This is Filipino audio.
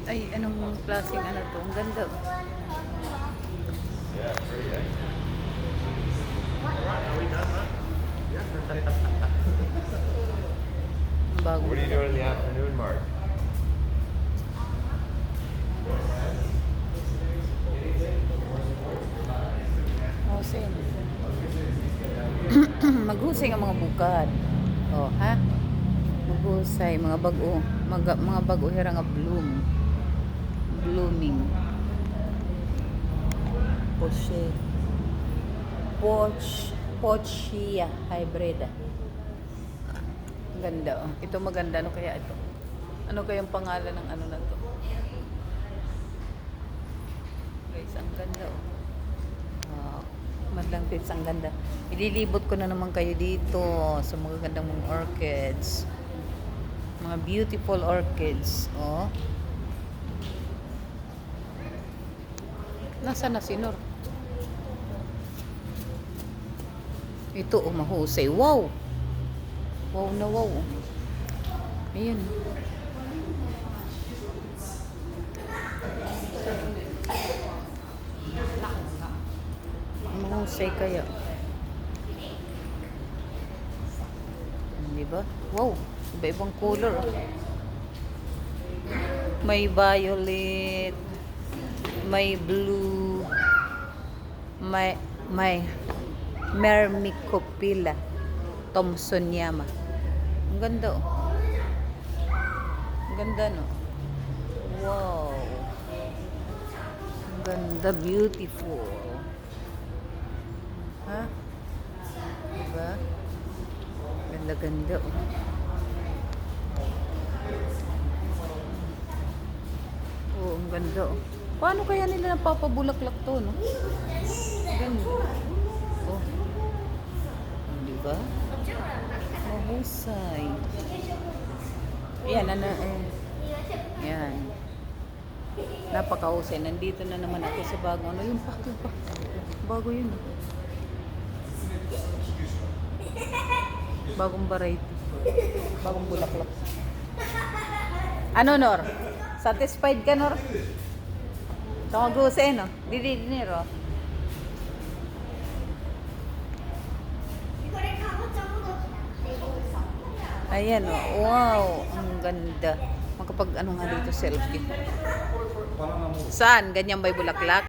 Ay, anong klaseng ano to? Ang ganda. Bagong. What are you doing in the afternoon, Mark? Husay. Maghusay ang mga bukad. Oh, ha? Maghusay mga bago, mga bago hira nga blooming. Pochia hybrid. Ang ganda, oh. Ito maganda, ano kaya ito? Ano kayang pangalan ng ano na to? Guys, ang ganda, oh. Madlang tips, ang ganda. Ililibot ko na naman kayo dito sa mga gandang mga orchids. Mga beautiful orchids, oh. Nasaan na si Nor? Ito, oh, mahusay. Wow! Wow na wow. Ayan. Mahusay kaya. Diba? Wow! Iba-ibang color. May violet. May blue. May Myrmicopilla Thomsoniana. Ang ganda, oh. Ang ganda, no? Wow. Ang ganda, beautiful. Ha? Diba? Ganda, oh. Oh, ang ganda, oh. Paano kaya nila napapabulaklak to, no? Ganda. Oh. Diba? Mahusay. Ayan, Ayan. Napakahusay. Nandito na naman ako sa bago. Ano yung pa? Bago yun. Bagong variety. Bagong bulaklak. Ano, Nor? Satisfied ka, Nor? Ito mag-usay, no? Diniro. Ayan, oh. Wow. Ang ganda. Makapag ano nga dito, selfie. Saan? Ganyan ba'y bulaklak?